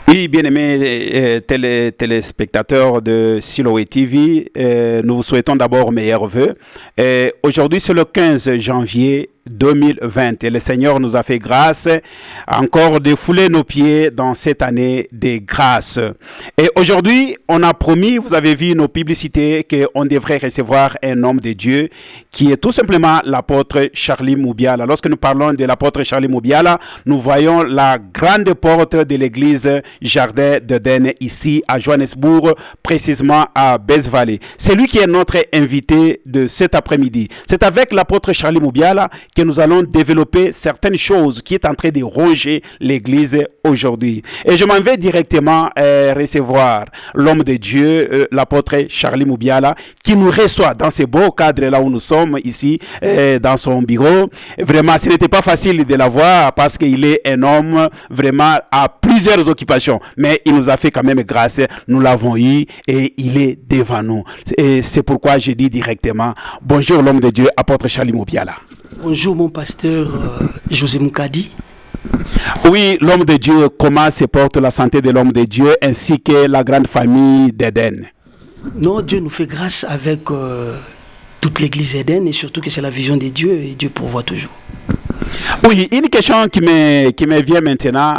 Oui, bien-aimés téléspectateurs de Siloé TV, nous vous souhaitons d'abord meilleurs vœux. Aujourd'hui, c'est le 15 janvier 2020 et le Seigneur nous a fait grâce encore de fouler nos pieds dans cette année des grâces. Et aujourd'hui, on a promis, vous avez vu nos publicités, qu'on devrait recevoir un homme de Dieu qui est tout simplement l'apôtre Charlie Moubiala. Lorsque nous parlons de l'apôtre Charlie Moubiala, nous voyons la grande porte de l'église Jardin d'Éden ici à Johannesburg, précisément à Best Valley. C'est lui qui est notre invité de cet après-midi. C'est avec l'apôtre Charlie Moubiala que nous allons développer certaines choses qui est en train de ronger l'église aujourd'hui. Et je m'en vais directement recevoir l'homme de Dieu, l'apôtre Charlie Moubiala, qui nous reçoit dans ce beau cadre là où nous sommes ici, dans son bureau. Vraiment, ce n'était pas facile de l'avoir parce qu'il est un homme vraiment à plusieurs occupations, mais il nous a fait quand même grâce. Nous l'avons eu et il est devant nous. Et c'est pourquoi je dis directement, bonjour l'homme de Dieu, apôtre Charlie Moubiala. Bonjour mon pasteur José Moukadi. Oui, l'homme de Dieu, comment se porte la santé de l'homme de Dieu ainsi que la grande famille d'Éden? Non, Dieu nous fait grâce avec toute l'église Éden et surtout que c'est la vision de Dieu et Dieu pourvoit toujours. Oui, une question qui me vient maintenant.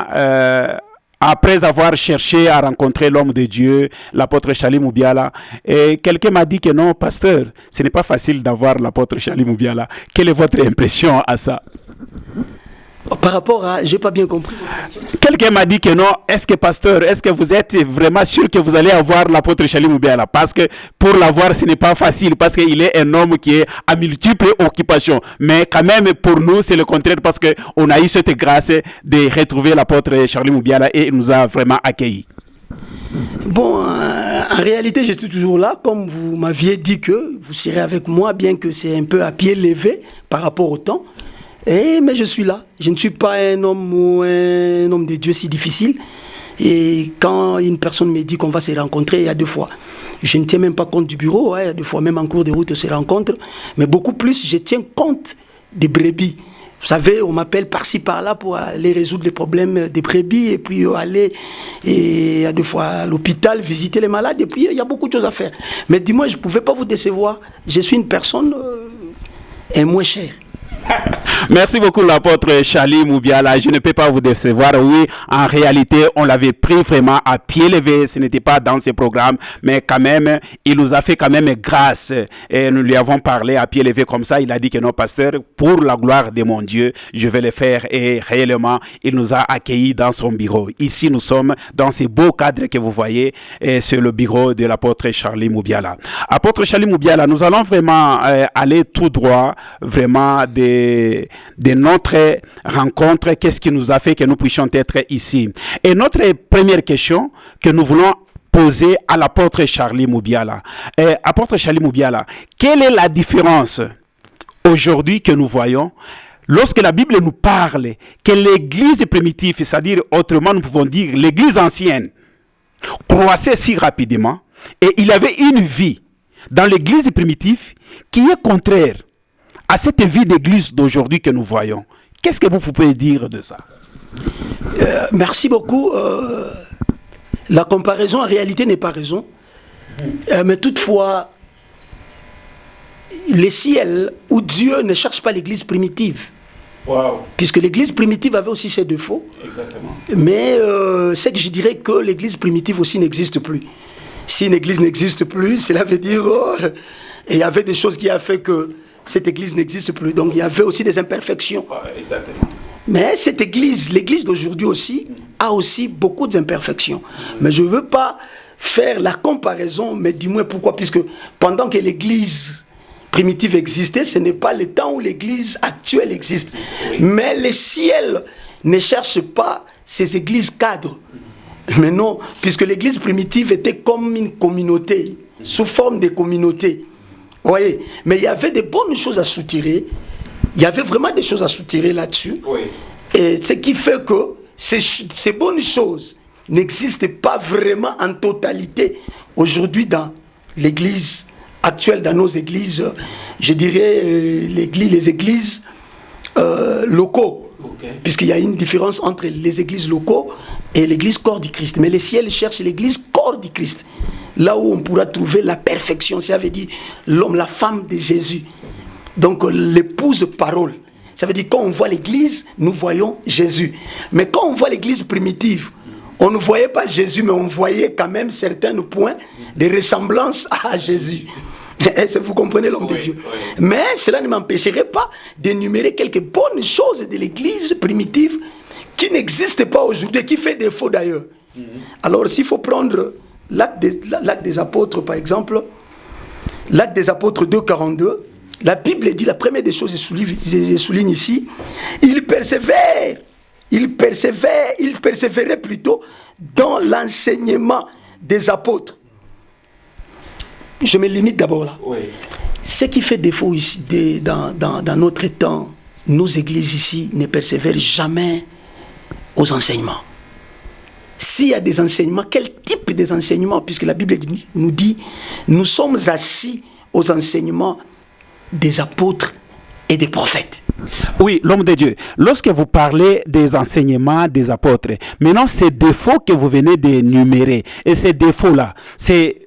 Après avoir cherché à rencontrer l'homme de Dieu, l'apôtre Charlie Moubiala, et quelqu'un m'a dit que non, pasteur, ce n'est pas facile d'avoir l'apôtre Charlie Moubiala. Quelle est votre impression à ça? Par rapport à... Je n'ai pas bien compris votre question. Quelqu'un m'a dit que non, est-ce que pasteur, est-ce que vous êtes vraiment sûr que vous allez avoir l'apôtre Charlie Moubiala? Parce que pour l'avoir, ce n'est pas facile, parce qu'il est un homme qui est à multiples occupations. Mais quand même, pour nous, c'est le contraire, parce qu'on a eu cette grâce de retrouver l'apôtre Charlie Moubiala et il nous a vraiment accueillis. Bon, en réalité, je suis toujours là, comme vous m'aviez dit que vous serez avec moi, bien que c'est un peu à pied levé par rapport au temps. Mais je suis là. Je ne suis pas un homme ou un homme de Dieu si difficile. Et quand une personne me dit qu'on va se rencontrer, il y a 2 fois. Je ne tiens même pas compte du bureau. Il y a 2 fois, même en cours de route, on se rencontre. Mais beaucoup plus, je tiens compte des brebis. Vous savez, on m'appelle par-ci, par-là pour aller résoudre les problèmes des brebis. Et puis aller, il y a 2 fois, à l'hôpital, visiter les malades. Et puis, il y a beaucoup de choses à faire. Mais dis-moi, je ne pouvais pas vous décevoir. Je suis une personne moins chère. Merci beaucoup l'apôtre Charlie Moubiala. Je ne peux pas vous décevoir. Oui, en réalité, on l'avait pris vraiment à pied levé. Ce n'était pas dans ce programme, mais quand même, il nous a fait quand même grâce. Et nous lui avons parlé à pied levé comme ça. Il a dit que non, pasteur, pour la gloire de mon Dieu, je vais le faire. Et réellement, il nous a accueillis dans son bureau. Ici, nous sommes dans ce beau cadre que vous voyez. Et c'est le bureau de l'apôtre Charlie Moubiala. Apôtre Charlie Moubiala, nous allons vraiment aller tout droit, vraiment de notre rencontre, qu'est-ce qui nous a fait que nous puissions être ici. Et notre première question que nous voulons poser à l'apôtre Charlie Moubiala. Apôtre Charlie Moubiala, quelle est la différence aujourd'hui que nous voyons lorsque la Bible nous parle que l'église primitive, c'est-à-dire autrement nous pouvons dire l'église ancienne, croissait si rapidement et il avait une vie dans l'église primitive qui est contraire à cette vie d'église d'aujourd'hui que nous voyons? Qu'est-ce que vous pouvez dire de ça? Merci beaucoup. La comparaison en réalité n'est pas raison. Mais toutefois, les ciels où Dieu ne cherche pas l'église primitive. Wow. Puisque l'église primitive avait aussi ses défauts. Exactement. Mais c'est que je dirais que l'église primitive aussi n'existe plus. Si une église n'existe plus, cela veut dire... et il y avait des choses qui ont fait que cette église n'existe plus. Donc il y avait aussi des imperfections. Exactement. Mais cette église, l'église d'aujourd'hui aussi, a aussi beaucoup d'imperfections. Mais je ne veux pas faire la comparaison, mais dis-moi pourquoi. Puisque pendant que l'église primitive existait, ce n'est pas le temps où l'église actuelle existe. Mais les ciels ne cherchent pas ces églises cadres. Mais non, puisque l'église primitive était comme une communauté, sous forme de communauté. Vous voyez, mais il y avait des bonnes choses à soutirer. Il y avait vraiment des choses à soutirer là-dessus. Oui. Et ce qui fait que ces bonnes choses n'existent pas vraiment en totalité aujourd'hui dans l'église actuelle, dans nos églises. Je dirais les églises locaux. Puisqu'il y a une différence entre les églises locaux et l'église corps du Christ. Mais le ciel cherche l'église corps du Christ. Là où on pourra trouver la perfection, ça veut dire l'homme, la femme de Jésus. Donc l'épouse parole. Ça veut dire quand on voit l'église, nous voyons Jésus. Mais quand on voit l'église primitive, on ne voyait pas Jésus, mais on voyait quand même certains points de ressemblance à Jésus. Vous comprenez l'homme de Dieu. Oui. Mais cela ne m'empêcherait pas d'énumérer quelques bonnes choses de l'église primitive qui n'existent pas aujourd'hui, qui fait défaut d'ailleurs. Alors s'il faut prendre l'acte des apôtres par exemple, l'acte des apôtres 2,42, la Bible dit, la première des choses, je souligne ici, il persévérait plutôt dans l'enseignement des apôtres. Je me limite d'abord là. Oui. Ce qui fait défaut ici, dans notre temps, nos églises ici ne persévèrent jamais aux enseignements. S'il y a des enseignements, quel type des enseignements? Puisque la Bible nous dit, nous sommes assis aux enseignements des apôtres et des prophètes. Oui, l'homme de Dieu, lorsque vous parlez des enseignements des apôtres, maintenant ces défauts que vous venez d'énumérer, et ces défauts-là,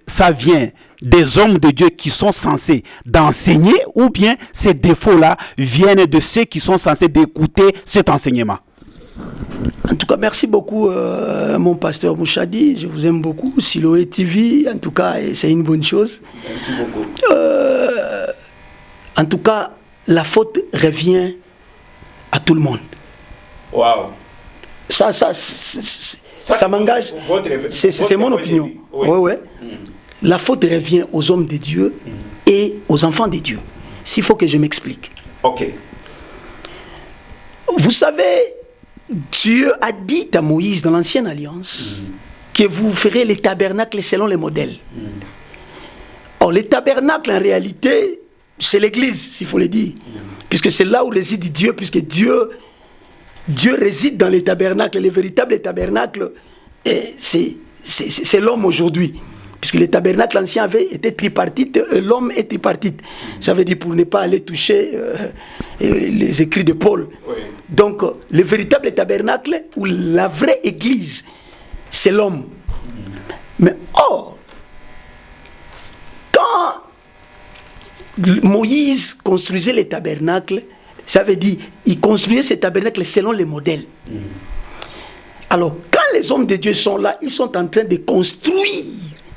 ça vient des hommes de Dieu qui sont censés d'enseigner, ou bien ces défauts-là viennent de ceux qui sont censés d'écouter cet enseignement? En tout cas, merci beaucoup mon pasteur Mouchadi, je vous aime beaucoup. Siloé TV, en tout cas, c'est une bonne chose. Merci beaucoup. En tout cas, la faute revient à tout le monde. Waouh. Ça m'engage. C'est mon opinion. Oui. Ouais. La faute revient aux hommes de Dieu et aux enfants de Dieu. S'il faut que je m'explique. Ok. Vous savez, Dieu a dit à Moïse dans l'Ancienne Alliance que vous ferez les tabernacles selon les modèles. Or, les tabernacles, en réalité, c'est l'église, s'il faut le dire. Puisque c'est là où réside Dieu, puisque Dieu réside dans les tabernacles. Les véritables tabernacles, c'est l'homme aujourd'hui. Puisque les tabernacles anciens avaient été tripartites, l'homme est tripartite. Ça veut dire pour ne pas aller toucher les écrits de Paul. Oui. Donc, le véritable tabernacle, ou la vraie église, c'est l'homme. Mais or, quand Moïse construisait les tabernacles, ça veut dire il construisait ces tabernacles selon les modèles. Alors, quand les hommes de Dieu sont là, ils sont en train de construire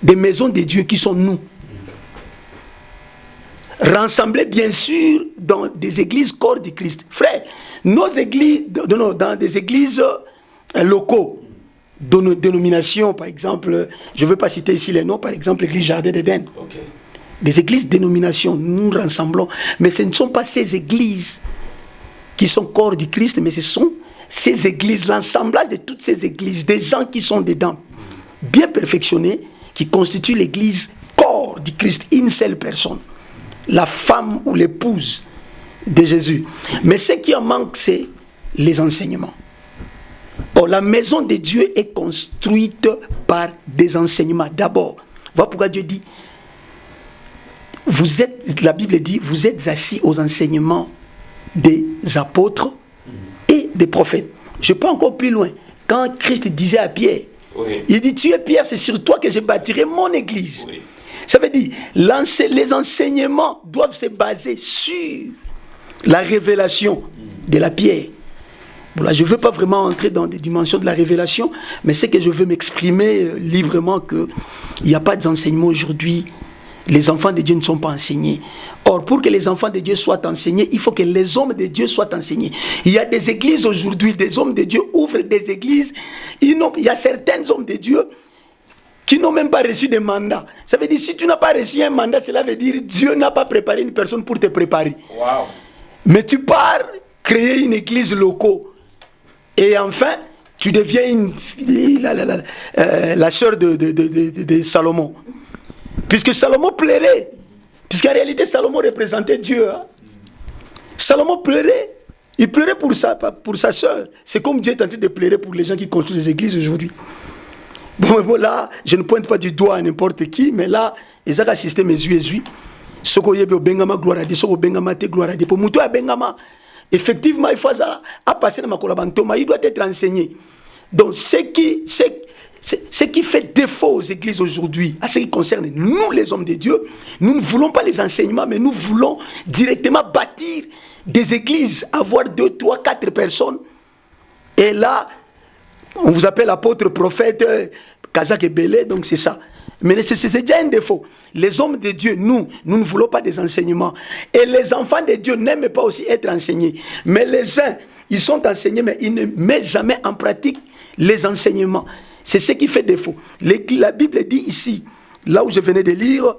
des maisons de Dieu qui sont nous. Rassemblés bien sûr dans des églises corps du Christ. Frère, nos églises, dans des églises locaux, de nos dénominations, par exemple, je ne veux pas citer ici les noms, par exemple l'église Jardin d'Éden. Okay. Des églises dénominations, nous rassemblons. Mais ce ne sont pas ces églises qui sont corps du Christ, mais ce sont ces églises, l'assemblage de toutes ces églises, des gens qui sont dedans, bien perfectionnés, qui constituent l'église corps du Christ, une seule personne, la femme ou l'épouse de Jésus. Mais ce qui en manque, c'est les enseignements. Or, la maison de Dieu est construite par des enseignements. D'abord, voilà pourquoi Dieu dit, la Bible dit, vous êtes assis aux enseignements des apôtres et des prophètes. Je peux encore plus loin. Quand Christ disait à Pierre, oui. Il dit, tu es Pierre, c'est sur toi que je bâtirai mon église. Oui. Ça veut dire, les enseignements doivent se baser sur la révélation de la pierre. Bon, là, je ne veux pas vraiment entrer dans des dimensions de la révélation, mais c'est que je veux m'exprimer librement qu'il n'y a pas d'enseignement aujourd'hui. Les enfants de Dieu ne sont pas enseignés. Or, pour que les enfants de Dieu soient enseignés, il faut que les hommes de Dieu soient enseignés. Il y a des églises aujourd'hui, des hommes de Dieu ouvrent des églises. Il y a certains hommes de Dieu qui n'ont même pas reçu de mandat. Ça veut dire, si tu n'as pas reçu un mandat, cela veut dire Dieu n'a pas préparé une personne pour te préparer. Wow. Mais tu pars créer une église locale. Et enfin, tu deviens la sœur de Salomon. Puisque Salomon pleurait. Puisqu'en réalité, Salomon représentait Dieu. Hein? Salomon pleurait. Il pleurait pour sa sœur. C'est comme Dieu est en train de pleurer pour les gens qui construisent des églises aujourd'hui. Bon, là, je ne pointe pas du doigt à n'importe qui, mais là, ils ont assisté mes yeux. Soko yebe bengama gloire à Dieu, soko bengama te gloire à Dieu. Pour muto bengama, effectivement, il faut passer dans ma collaboration, il doit être enseigné. Donc, ce qui fait défaut aux églises aujourd'hui, à ce qui concerne nous, les hommes de Dieu, nous ne voulons pas les enseignements, mais nous voulons directement bâtir des églises, avoir 2, 3, 4 personnes. Et là, on vous appelle apôtre, prophète, Kazak et Belé, donc c'est ça. Mais c'est déjà un défaut. Les hommes de Dieu, nous ne voulons pas des enseignements. Et les enfants de Dieu n'aiment pas aussi être enseignés. Mais les uns, ils sont enseignés, mais ils ne mettent jamais en pratique les enseignements. C'est ce qui fait défaut. La Bible dit ici, là où je venais de lire,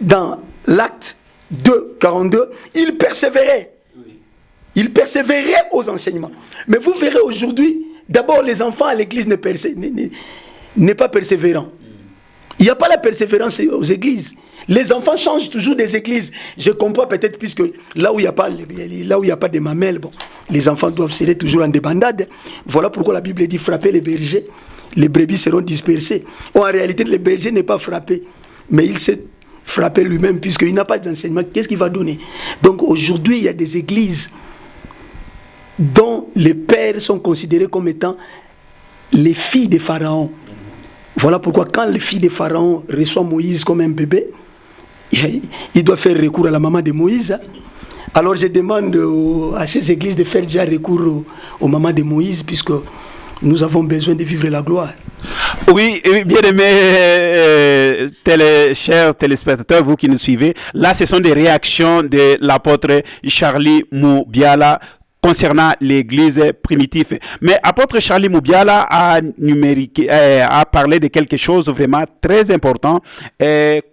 dans l'Acte 2, 42, il persévérait. Il persévérait aux enseignements. Mais vous verrez aujourd'hui, d'abord les enfants à l'église n'est pas persévérant. Il n'y a pas la persévérance aux églises. Les enfants changent toujours des églises. Je comprends peut-être puisque là où il n'y a pas de mamelles, bon, les enfants doivent serrer toujours en débandade. Voilà pourquoi la Bible dit frapper les bergers, les brebis seront dispersées. En réalité, le berger n'est pas frappé, mais il s'est frappé lui-même puisqu'il n'a pas d'enseignement. Qu'est-ce qu'il va donner? Donc aujourd'hui, il y a des églises dont les pères sont considérés comme étant les filles des pharaons. Voilà pourquoi quand les filles des pharaons reçoivent Moïse comme un bébé, il doit faire recours à la maman de Moïse. Alors je demande à ces églises de faire déjà recours aux mamans de Moïse, puisque nous avons besoin de vivre la gloire. Oui, bien aimés chers téléspectateurs, vous qui nous suivez, là ce sont des réactions de l'apôtre Charlie Moubiala concernant l'église primitive. Mais apôtre Charlie Moubiala a parlé de quelque chose vraiment très important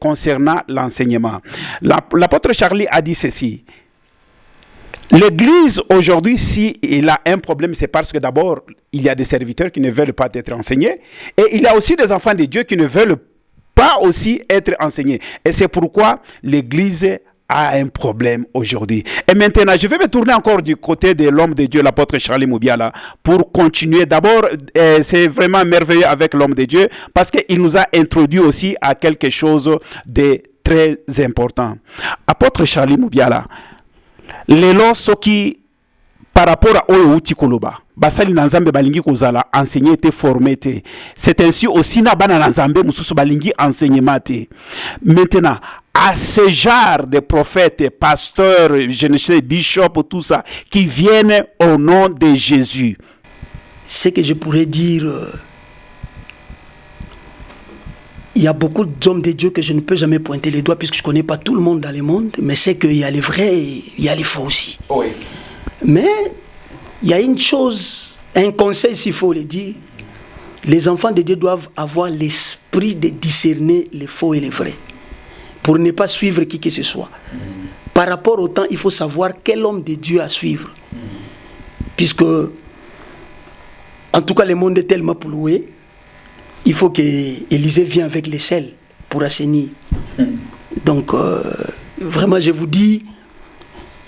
concernant l'enseignement. L'apôtre Charlie a dit ceci. L'église aujourd'hui, si il a un problème, c'est parce que d'abord, il y a des serviteurs qui ne veulent pas être enseignés et il y a aussi des enfants de Dieu qui ne veulent pas aussi être enseignés. Et c'est pourquoi l'église a un problème aujourd'hui. Et maintenant, je vais me tourner encore du côté de l'homme de Dieu, l'apôtre Charlie Moubiala, pour continuer. D'abord, c'est vraiment merveilleux avec l'homme de Dieu parce qu'il nous a introduit aussi à quelque chose de très important. Apôtre Charlie Moubiala, lelo soki par rapport à oyo uti koloba basali na nzambe balingi kozala enseigner te former te, c'est ainsi aussi na bana na nzambe mususu balingi enseignement te. Maintenant à ce genre de prophètes, pasteurs, je ne sais, bishops, tout ça qui viennent au nom de Jésus, ce que je pourrais dire, il y a beaucoup d'hommes de Dieu que je ne peux jamais pointer les doigts puisque je ne connais pas tout le monde dans le monde, mais c'est qu'il y a les vrais et il y a les faux aussi. Oui. Mais il y a une chose, un conseil s'il faut le dire, les enfants de Dieu doivent avoir l'esprit de discerner les faux et les vrais pour ne pas suivre qui que ce soit. Par rapport au temps, il faut savoir quel homme de Dieu à suivre. Puisque, en tout cas, le monde est tellement pollué, il faut que Élisée vienne avec les sels pour assainir. Donc, vraiment, je vous dis,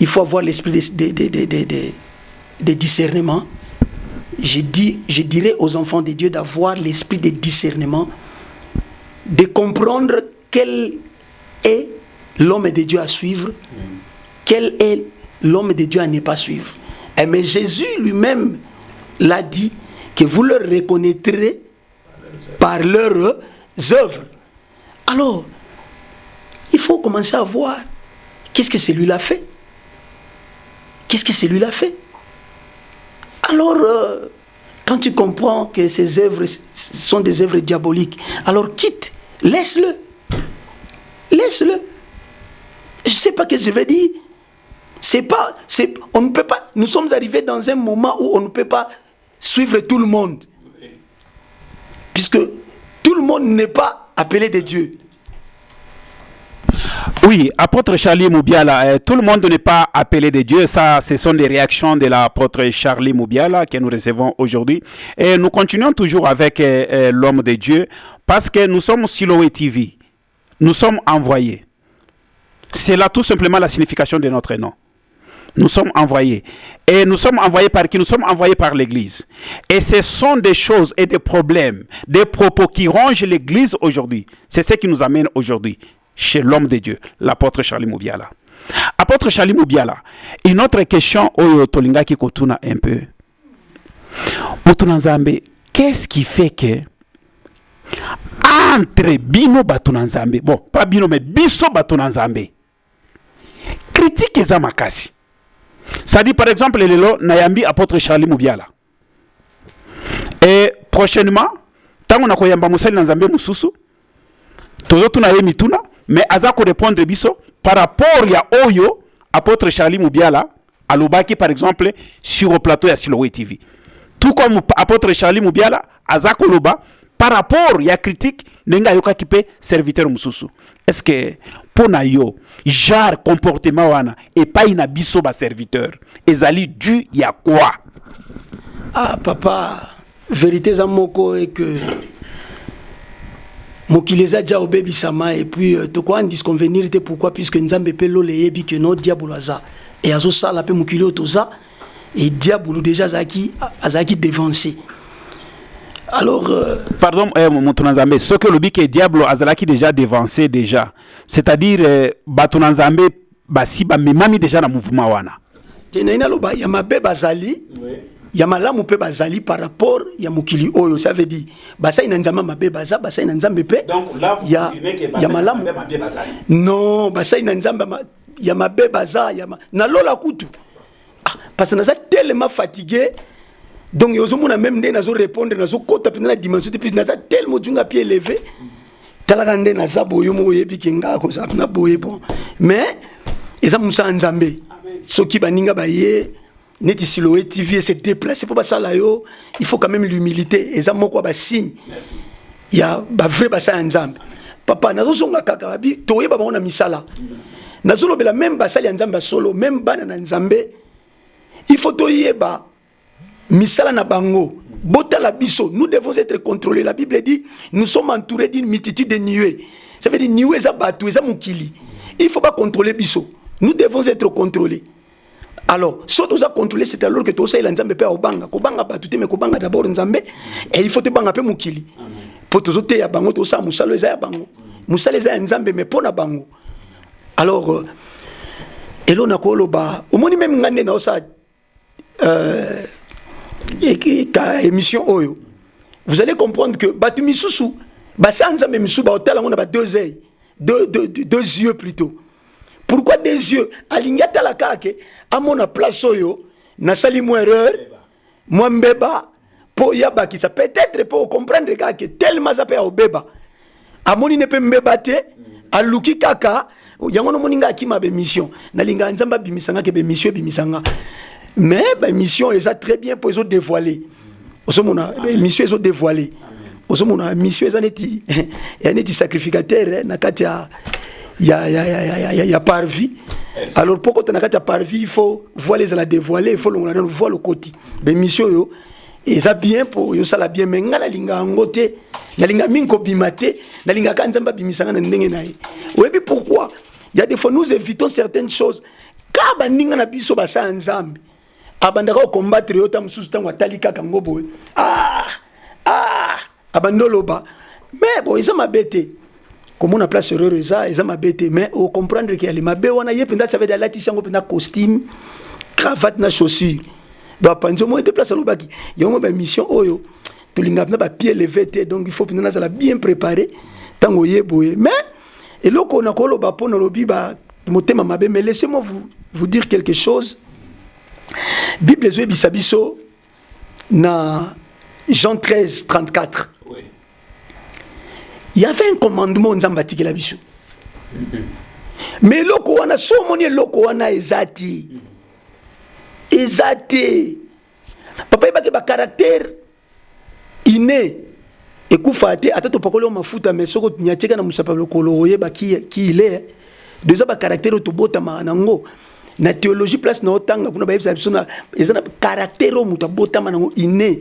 il faut avoir l'esprit de discernement. Je dirais aux enfants de Dieu d'avoir l'esprit de discernement, de comprendre quel est l'homme de Dieu à suivre, quel est l'homme de Dieu à ne pas suivre. Mais Jésus lui-même l'a dit, que vous le reconnaîtrez par leurs œuvres. Alors, il faut commencer à voir qu'est-ce que celui-là fait. Qu'est-ce que celui-là fait? Alors, quand tu comprends que ces œuvres sont des œuvres diaboliques, alors quitte, laisse-le. Laisse-le. Je ne sais pas ce que je vais dire. On ne peut pas. Nous sommes arrivés dans un moment où on ne peut pas suivre tout le monde. Puisque tout le monde n'est pas appelé de Dieu. Oui, apôtre Charlie Moubiala, tout le monde n'est pas appelé de Dieu. Ça, ce sont des réactions de l'apôtre Charlie Moubiala que nous recevons aujourd'hui. Et nous continuons toujours avec l'homme de Dieu parce que nous sommes Siloé TV. Nous sommes envoyés. C'est là tout simplement la signification de notre nom. Nous sommes envoyés. Et nous sommes envoyés par qui? Nous sommes envoyés par l'Église. Et ce sont des choses et des problèmes, des propos qui rongent l'Église aujourd'hui. C'est ce qui nous amène aujourd'hui chez l'homme de Dieu, l'apôtre Charlie Moubiala. apôtre Charlie Moubiala, une autre question oyo tolinga ki kotuna un peu. Mutunanzambe, qu'est-ce qui fait que entre bino batunanzambe, bon, pas bino mais biso batunanzambe, critique eza makasi. Ça dit par exemple lelo nayambi apôtre Charlie Moubiala. Et prochainement, tango na koyamba musali na nzambe mususu, tozo tuna ye mituna, mais aza ko répondre biso par rapport ya oyo apôtre Charlie Moubiala alobaki par exemple sur le plateau ya Siloé TV. Tout comme apôtre Charlie Moubiala aza ko loba par rapport ya critique nenga yoka kipe serviteur mususu. Est-ce que pour na yo genre comportement wana et pas ina biso ba serviteur ezali dû ya quoi? Ah papa, vérité za moko est que mokileza ja obebi sama et puis to quoi en disconvenir te pourquoi puisque nzambe pe lo le yebi que no diable aza et azo sala pe mokili otoza et diable déjà azaki dévancé. Alors pardon Mutunanzambe, ce que le bic est diable azalaki déjà dévancé déjà, c'est-à-dire batunanzambe basi ba memami déjà na mouvement wana. Tenaina loba ya mabe bazali. Oui. Ya malamu pe bazali par rapport ya mukili oyo, ça veut dire basa ina nzamba mabe baza basa ina nzambe pe. Donc là vous affirmez que basa ina mabe bazali. Non, basa ina nzamba ya mabe baza ya na lola kutu. Ah, parce que naza tellement fatigué. Donc yozo mona même ndé nazo répondre nazo kota pe na dimension de plus naza tellement dunga pied levé. Talaka ndé naza boyo mo yebi kinga ko ça na boye bon. Mais eza musa nzambe. Soki baninga baye Neti Siloé TV se déplacer pour ça là yo, il faut quand même l'humilité et ça moko ba signe. Merci. Il y a ba vrai ba ça nzambe. Papa nazo songa kaka babi toye ba na misala. Nazo lobela même ba sali nzambe solo, même bana na nzambe. Il faut toye ba misala na bango. Bota la biso, nous devons être contrôlés. La Bible dit nous sommes entourés d'une multitude de nuées. Ça veut dire nuées za batu, za mukili. Il faut pas contrôler biso. Nous devons être contrôlés. Alors, si tu as contrôlé, c'est alors que tu as nzambe pe obanga, kobanga batute mais kobanga d'abord nzambe et il faut te banga pe mukili. Pour tous autres ya bango to sa musalo eza ya bango. Musalo eza nzambe mais pona bango. Alors elo na koloba, omoni même ngane na osa émission oyo. Vous allez comprendre que batu misusu, ba sa nzambe misusu ba hôtel on a deux yeux, deux yeux plutôt. Pourquoi des yeux? Alingata la kake, à mon place oyo, na sali mo erreur, moi mbeba, po yaba qui ça peut-être pour comprendre que tellement ça peut obeba. A moni ne peut mbeba te, a luki kaka, yango no moninga ki ma be mission. Na linga nzamba bimisanga ke be mission bimisanga. Mais ba mission est ça très bien pour les dévoiler. Osomona mission est dévoiler. Osomona mission est neti, ya neti sacrificateur na kati ya parvis. Alors pourquoi tu as parvis, il faut voir les la dévoiler, il faut voir le côté. Mais mission yo et ça bien pour yo ça la bien mais ngala linga ngote na linga minko bimate na linga kanzamba bimisanga na ndenge nae. Oui mais pourquoi? Il y a des fois nous évitons certaines choses. Ka baninga na biso ba sa nzambe. Abandaka combattre yo tam susu tango atalika kango boy. Abandoloba. Mais bon, ils ont mabete. Comme on a place erreur ils m'a bête mais au comprendre qu'il y a les mabé on a yependa ça veut dire la tissango penda costume cravate na chaussure donc penso moi était place au baki il y a une mission oyo to linga na ba pied levé donc il faut penda ça la bien préparé tango yeboye mais et loko na ko loba pona lobi ba motema mabé mais laissez-moi vous dire quelque chose. Bible zo bisabiso na Jean 13:34. Il y avait un commandement nzambati ke la biso. Mais loko wana so moni loko wana ezati. Papa ibate ba caractère inné ekufate ata to pakolo mafuta mais soko nyacheka na musapa lokolo oyeba ki il est. Déjà ba caractère to botama nango. Na théologie place na otanga kuna ba yebisa biso na ezana caractère o muta botama nango inné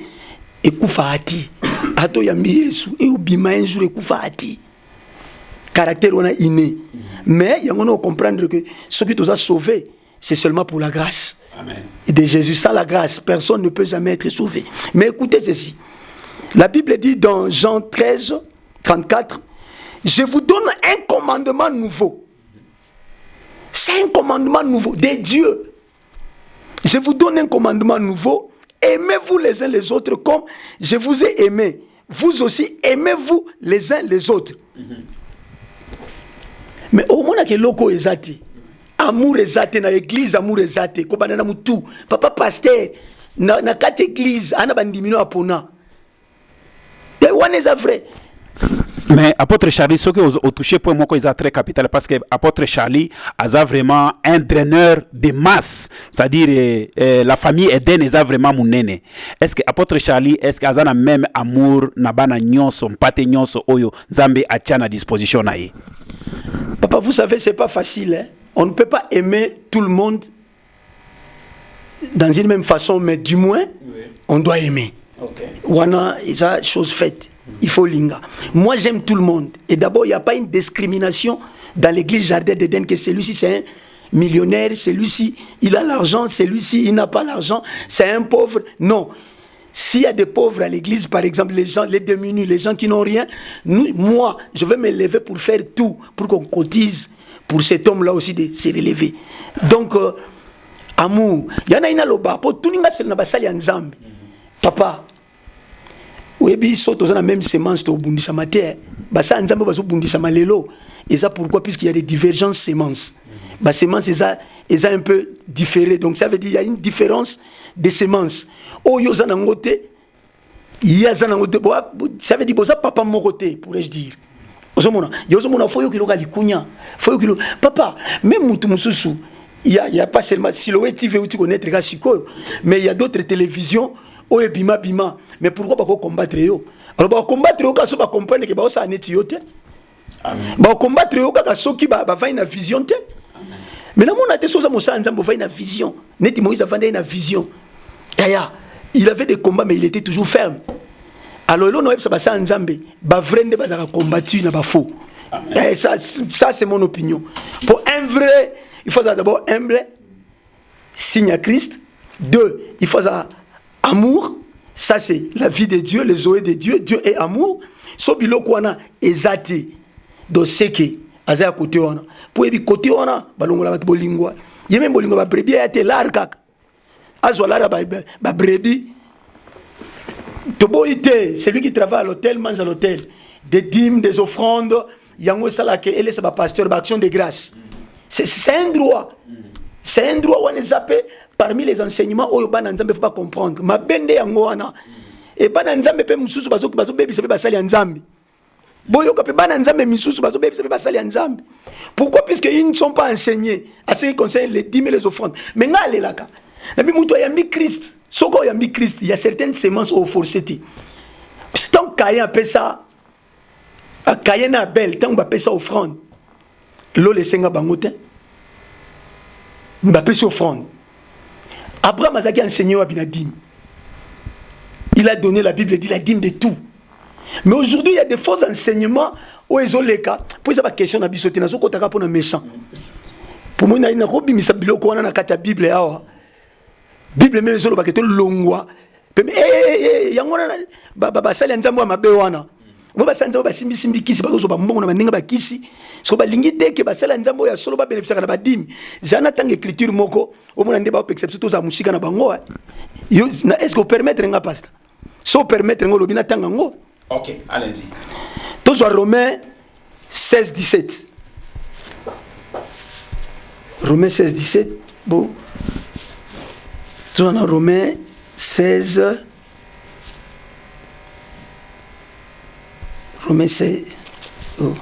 ekufati. Ato yambi Yesu et ubima un jour ekufati. Caractère on a inné. Mais il on comprendre que ce qui nous a sauvés, c'est seulement pour la grâce. Amen. Et de Jésus, sans la grâce, personne ne peut jamais être sauvé. Mais écoutez ceci. La Bible dit dans Jean 13:34, je vous donne un commandement nouveau. C'est un commandement nouveau de Dieu. Je vous donne un commandement nouveau. Aimez-vous les uns les autres comme je vous ai aimé. Vous aussi, aimez-vous les uns les autres. Mais au moment que loko ezati, amour ezati na église, amour ezati, ko banana mutu, papa pasteur na kati église, ana bandimino apona. Et one is vrai. Mais apôtre Charlie, ce que vous touchez pour moi, c'est très capital parce que apôtre Charlie a vraiment un draineur de masse, c'est-à-dire la famille Eden est vraiment mon aîné. Est-ce que apôtre Charlie, est-ce qu'il a même amour nabana nyonso, mpate nyonso oyo Zambé a tient à disposition naïe? Papa, vous savez, c'est pas facile. Hein? On ne peut pas aimer tout le monde dans une même façon, mais du moins, on doit aimer. Wana, c'est la chose faite. Il faut linga. Moi, j'aime tout le monde. Et d'abord, il n'y a pas une discrimination dans l'église Jardin d'Éden que celui-ci, c'est un millionnaire, celui-ci, il a l'argent, celui-ci, il n'a pas l'argent, c'est un pauvre. Non. S'il y a des pauvres à l'église, par exemple, les gens, les démunis, les gens qui n'ont rien, moi, je vais me lever pour faire tout, pour qu'on cotise pour cet homme-là aussi de se relever. Donc, amour. Il y en a une loba. Pour tout le monde, papa. Oui, ils sont dans la même sémence au Bundisa Mater. Basa Nzambe baso Bundisa Malelo. Et ça pourquoi? Puisqu'il y a des divergences sémences. Bah sémence est un peu différé. Donc ça veut dire qu'il y a une différence des sémences. Oh yo zanangote, ya zanangote. Ça veut dire boza papa mon côté, pourrais-je dire. Ozomona, yozomona foyo kiloka likunya. Foyo kilo. Papa, même mutu mususu. Il y a pas seulement Siloé TV où tu connais très sikoyo, mais il y a d'autres télévisions. Oh et bima. Mais pourquoi pas combattre yo? Alors ba combattre yo kaso ba comprendre que ba ça neti yo te. Amen. Ba combattre yo ka soki ba va une vision te. Mais na mona te soza mosa nzambo va une vision. Neti Moïse va une vision. Yaya, il avait des combats mais il était toujours ferme. Alors là no ça ba ça nzambe, ba vrai nde ba za combattu na ba faux. Et ça c'est mon opinion. Pour un vrai, il faut d'abord humble, signe à Christ. 2, il faut amour. Ça c'est la vie de Dieu, les zoé de Dieu. Dieu est amour. Sobilo kwana ezati do seke azaya côté wana. Pour ebi côté wana balongola bat bolingwa. Yeme bolingwa ba brebis ya te larka. Azwa lara ba brebis. Toboité, celui qui travaille à l'hôtel mange à l'hôtel. Des dîmes, des offrandes, yango salake ele c'est ba pasteur ba action de grâce. C'est un droit. C'est un droit on les appelle. Parmi les enseignements, il ne faut pas comprendre. Ma bende yango wana. Et bana nzambe pe mususu bazo bebi sebe basali nzambe. Boyo ka pe bana nzambe misusu bazo bebi sebe basali nzambe. Pourquoi? Puisque ils ne sont pas enseignés à ce qui concerne les dîmes et les offrandes. Mais ngale laka. Et puis muto yambi Christ. Soko yambi Christ, il y a certaines semences au forcété. C'est tant Caïn appelle ça Caïn Abel, tant on appelle ça offrande. L'eau les senga bangote. On appelle ça offrande. Abraham a enseigné à Binadim. Il a donné la Bible, il dit la dîme de tout. Mais aujourd'hui, il y a des faux enseignements où ils ont les cas. Pour ça, la question n'a pas sauté. N'a pas pour un méchant. Pour moi, il y a une robe qui s'appelle la Bible. La Bible, mais ils ont le longwa. Il y a un sali nzambo ma bewana. Moi, ba sanza ba simbi simbi kisi ba zo ba mbongo na maninga ba kisi. So ba lingite ke ba sala nzambo ya solo ba bénéficier na ba dim. Jana tang écriture moko, au moins ndeba exception to za musika na bango. Yo na est-ce que permettre nga pasta? So permettre ngo lobina tanga ngo. OK, allez-y. To so Romains 16-17. Romains 16-17. Bon. To na Romains 16 Romains 16. Oh.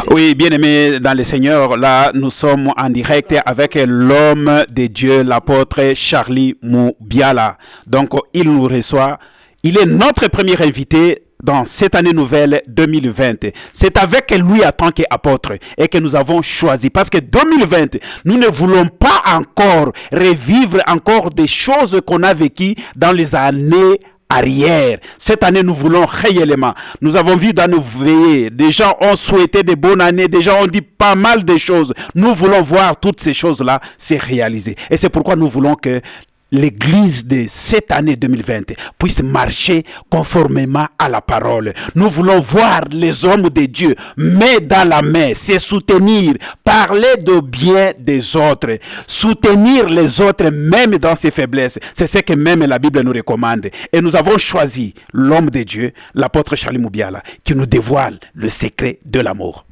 Oui, bien aimé dans le Seigneur, là nous sommes en direct avec l'homme de Dieu, l'apôtre Charlie Moubiala. Donc il nous reçoit, il est notre premier invité dans cette année nouvelle 2020. C'est avec lui en tant qu'apôtre et que nous avons choisi. Parce que 2020, nous ne voulons pas encore revivre encore des choses qu'on a vécues dans les années arrière. Cette année, nous voulons réellement. Nous avons vu dans nos veillées, des gens ont souhaité de bonnes années, des gens ont dit pas mal de choses. Nous voulons voir toutes ces choses-là se réaliser. Et c'est pourquoi nous voulons que l'église de cette année 2020 puisse marcher conformément à la parole. Nous voulons voir les hommes de Dieu main dans la main, se soutenir, parler de bien des autres, soutenir les autres même dans ses faiblesses. C'est ce que même la Bible nous recommande. Et nous avons choisi l'homme de Dieu, l'apôtre Charlie Moubiala, qui nous dévoile le secret de l'amour.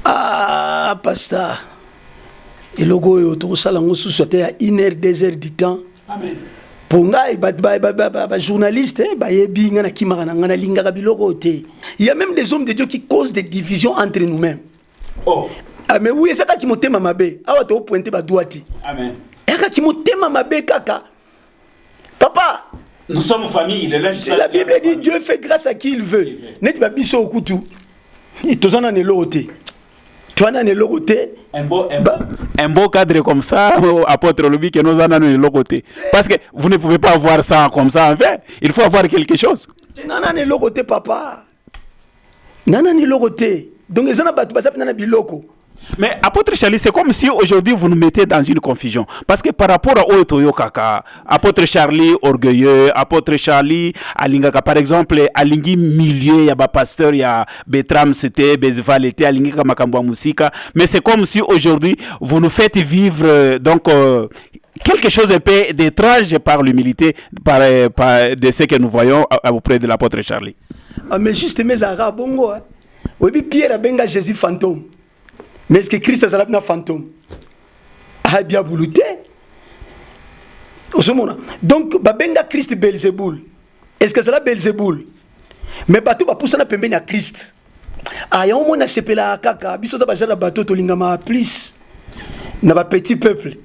Ah, pasteur. Et le goût tout ça, on sous à 1 heure, 2 heures du temps. Amen. Pour nga, journaliste, il y a même des hommes de Dieu qui causent des divisions entre nous-mêmes. Oh. Ah, mais oui, c'est ça qui m'a dit mamabe. Ah, tu as pointé ma doigti. Amen. Et ça qui m'a dit mamabe kaka. Papa. Nous sommes famille. La Bible dit Dieu fait grâce à qui il veut. N'est-ce pas biso au couteau? Et tous en est l'autre. Tu en es l'autre. Un beau cadre comme ça, apôtre Lobi, que nous en avons de l'autre côté. Parce que vous ne pouvez pas avoir ça comme ça, en fait. Il faut avoir quelque chose. Nana ne l'autre côté, papa. Nana ne l'autre côté. Donc, ils ont un biloko. Mais apôtre Charlie, c'est comme si aujourd'hui vous nous mettez dans une confusion. Parce que par rapport à Otoyo Kaka, apôtre Charlie orgueilleux, apôtre Charlie Alingaka, par exemple, Alingi milieu, il y a pasteur, il y a Betram, c'était Bezival, était Alingi Kamakambwa Musika. Mais c'est comme si aujourd'hui vous nous faites vivre donc quelque chose un peu d'étrange par l'humilité de ce que nous voyons auprès de l'apôtre Charlie. Ah, mais juste mes arabes, bongo, hein. Oui, Pierre a benga Jésus fantôme. Mais est-ce que Christ a un fantôme? Ah, bien boulouté. Donc, babenga Christ Belzéboul. Est-ce que c'est la Belzéboul? Mais bateau va pousser na pembeni à Christ. Ah, y'a un monde à sepela kaka. Biso za bajara bateau to lingama plus. Na ba petit peuple.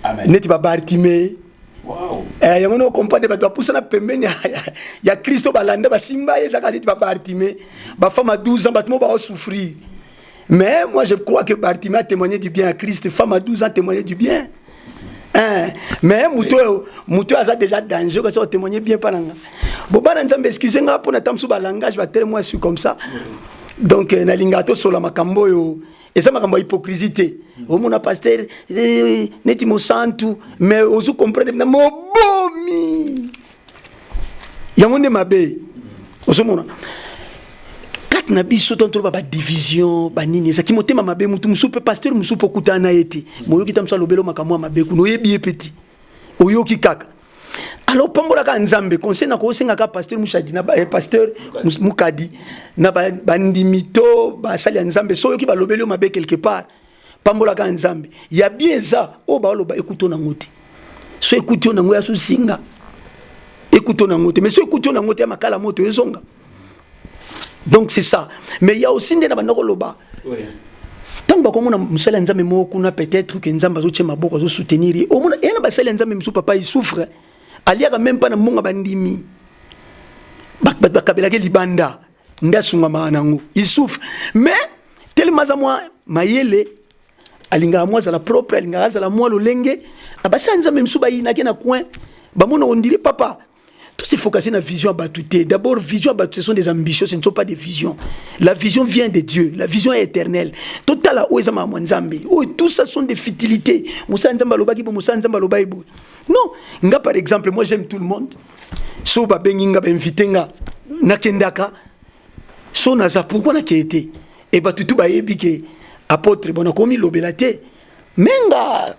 Amen. Neti ba Bartimée. Wow. Y'a un monde comprendre bateau va pousser na pembeni ya Christ ba landa ba simba ezaka neti ba Bartimée. Ba femme à 12 ans bateau ba souffrir. Mais moi, je crois que Bartimée a témoigné du bien à Christ. Femme à 12 ans a témoigné du bien. Hein? Mais Moutou a déjà danger quand ça a témoigné bien par là. Bon, excusez-moi pour notre langage, je vais tellement moi, je suis comme ça. Donc, na lingato sur la makambo yo. Et ça, makambo hypocrisie. Au mon pasteur, neti mo santu, mais osu comprendre na mo bomi. Yamonde mabe. Osu mona. Na biso tonto ba division ba nini ça ki motema mabe mutu musupe pasteur musupe kutana ete moyo kita msa lobelo makamwa mabe kuno yebi petit oyo ki kaka alors pambola ka nzambe conseil na ko senga ka pasteur mushadi na pasteur mukadi na ba ndimito ba sali nzambe so yo ki ba lobelo mabe quelque part pambola ka nzambe ya bien ça o ba loba ekuto na ngoti so ekuto na ngoya so singa ekuto na ngote mais so ekuto na ngote ya makala moto ezonga. Donc c'est ça. Mais il y a aussi des nabanokoloba. Oui. Tant que comme on a musala nzambe moko na peut-être que nzamba zo tchema boko zo soutenir. Au moins et na basala nzambe musu papa il souffre. Aliaka même pas na monga bandimi. Ba kabela ke libanda. Ndasunga manango. Il souffre. Mais tellement za moi mayele alinga moi za la propre alinga za la moi lolenge. Abasa nzambe musu ba ina ke na coin. Ba mona on dirait papa. Tout se focaliser sur la vision abattue. D'abord, vision abattue, ce sont des ambitions, ce ne sont pas des visions. La vision vient de Dieu, la vision est éternelle. Tout ça sont des futilités. Non, par exemple, moi j'aime tout le monde. So ba benginga ba invitenga nakendaka. So naza pourquoi na kete? Et ba tutu ba yebike apôtre bona komi lobelate. Menga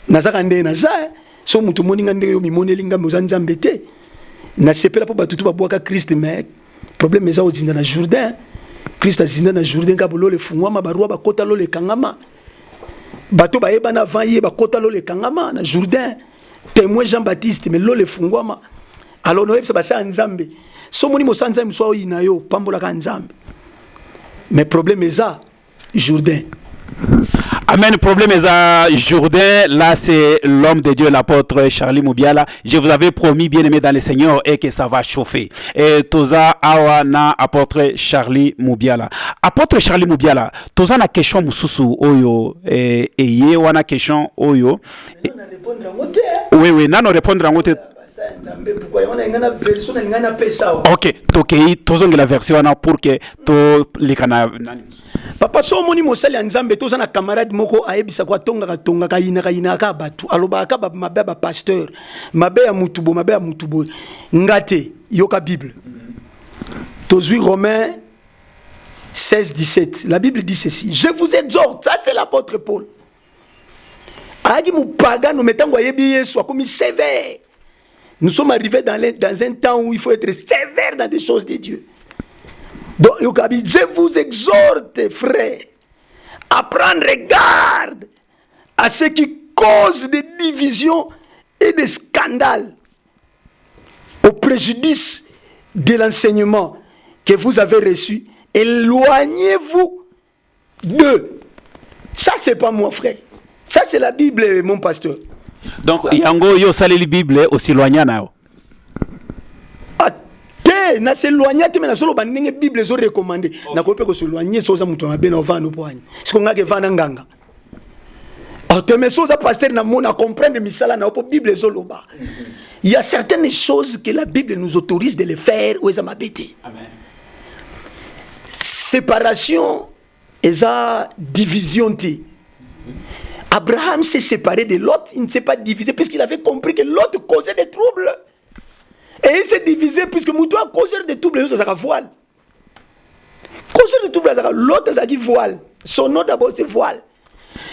naza kande naza. So mutu moninga ndeyo mimonelinga mozanzambe te. Na sepela po batutu babwaka Christ mais problème eza ozinda na Jourdain. Christ azinda na Jourdain ka bolole fungwama barua bakota lo le kangama. Bato ba yeba na vaye bakota lo le kangama na Jourdain. Témoin Jean-Baptiste mais lo le fungwama. Alors no yebisa basa nzambe. So moni mo sanza mswa oyina yo pambola ka nzambe. Mais problème eza Jourdain. Amen. Problème est à Jourdain. Là, c'est l'homme de Dieu, l'apôtre Charlie Moubiala. Je vous avais promis, bien aimé dans le Seigneur, et que ça va chauffer. Et Toza Awana, apôtre Charlie Moubiala. Apôtre Charlie Moubiala, Toza na question mususu oyo et ye wana question oyo. Oui, nano répondre en côté. Ok, tokei tozongi la version wana pour que to likana papa so moni mosali nzambe toza na camarade moko ayebisa kwa tonga kayina ka batu aloba ka ba mabe ba pasteur mabe ya mutubo ngate yoka Bible tozui Romains 16-17 la Bible dit ceci: je vous exhorte, ça c'est l'apôtre Paul agi mupaga no metango yebi Yesu akomi sévère. Nous sommes arrivés dans un temps où il faut être sévère dans des choses de Dieu. Donc, je vous exhorte, frères, à prendre garde à ce qui cause des divisions et des scandales au préjudice de l'enseignement que vous avez reçu. Éloignez-vous d'eux. Ça, c'est pas moi, frère. Ça, c'est la Bible, mon pasteur. Donc, yango yo saleli Bible aussi loigna nao. Ate na se loigna te na solo bandenge Bible zo recommander. Na ko pe ko se loigner so za mutu mabe na vana poani. Siko ngake vana nganga. Ate me so za pasteur na mona comprendre misala na po Bible zo loba. Il y a certaines choses que la Bible nous autorise de les faire ou ça m'abêté. Amen. Séparation et ça division ti. Abraham s'est séparé de Lot, il ne s'est pas divisé puisqu'il avait compris que Lot causait des troubles. Et il s'est divisé puisque Moutoua causait des troubles, il a voile. Causait des troubles, Lot a dit voile. Son nom d'abord c'est voile.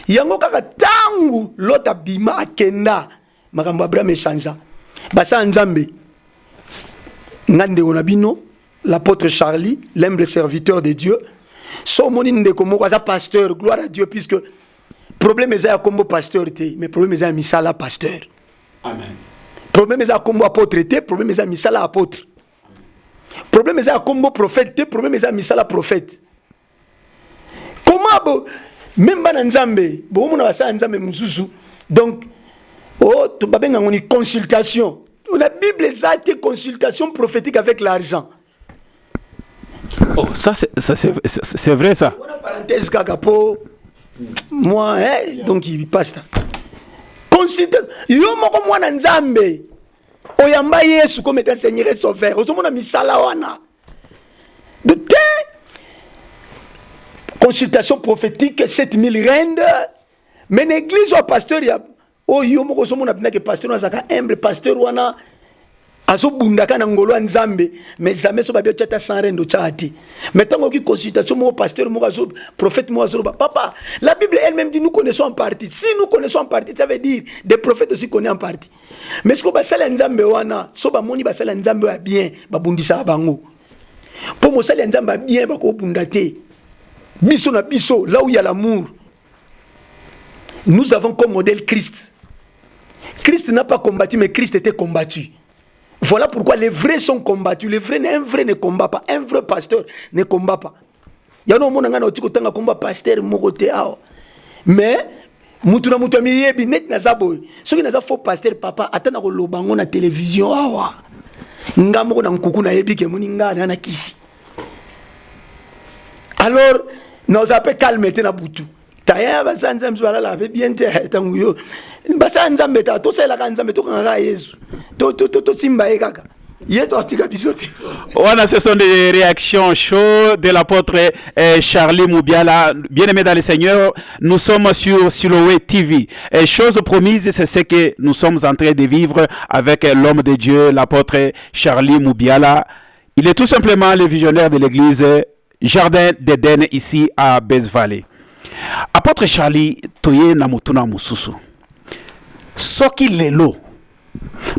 Yango kaka tangu Lot abima akenda, makambo Abraham échangea. Basa Nzambe, Ngande Onabino, l'apôtre Charlie, l'humble serviteur de Dieu, son moni ndeko moko za pasteur, gloire à Dieu puisque problème est à combo pasteur mais problème est à misala pasteur. Amen. Problème est à combo apôtre problème est à misala apôtre. Amen. Problème est à combo prophète problème est à misala prophète. Comment même ba nzambe bo mona basa nzambe mususu donc to babenga ngoni consultation. La Bible est consultation prophétique avec l'argent. Oh, ça c'est vrai ça. On a parenthèse kakapo. Moi, donc il passe là. Considère, yo moko mwana nzambe. Oyamba Yesu comme étant Seigneur et Sauveur. Ozomona misala wana. De te consultation prophétique 7000 rendes. Mais l'église ou pasteur ya oh yo moko ozomona bina que pasteur azaka humble pasteur wana. Azo bundaka na ngolo nzambe mais jamais so babio tata sans rendo tchati mais tant que consultation mon pasteur mon prophète mon papa la Bible elle-même dit nous connaissons en partie. Si nous connaissons en partie ça veut dire des prophètes aussi connaissent en partie mais ce que basala nzambe wana so ba moni basala nzambe wa bien babundisa bango pour mo sala nzambe bien ba ko bundate biso na biso là où il y a l'amour. Nous avons comme modèle Christ. Christ n'a pas combattu mais Christ était combattu. Voilà pourquoi les vrais sont combattus. Un vrai ne combat pas. Un vrai pasteur ne combat pas. Il y a un monde qui a un combat pasteur. Mais, mutuna mi yebi net na zaboy. Ce qui n'a pas faux pasteur papa atana ko lobango na télévision awa. Ngamo na nkuku na yebi ke muninga na kisi. Alors, nous avons calmé na butu. Taya basanza mzwala la bien te tanguyo. Basanza mbeta to sela kanza mbeto kanga Yesu. To simba ekaka. Yeto atika bisote. Voilà, ce sont des réactions chaudes de l'apôtre Charlie Moubiala. Bien-aimé dans le Seigneur, nous sommes sur Siloé TV. Et chose promise, c'est ce que nous sommes en train de vivre avec l'homme de Dieu, l'apôtre Charlie Moubiala. Il est tout simplement le visionnaire de l'église Jardin d'Éden ici à Best Valley. Apôtre Charlie, toye na mutuna mususu. Soki lelo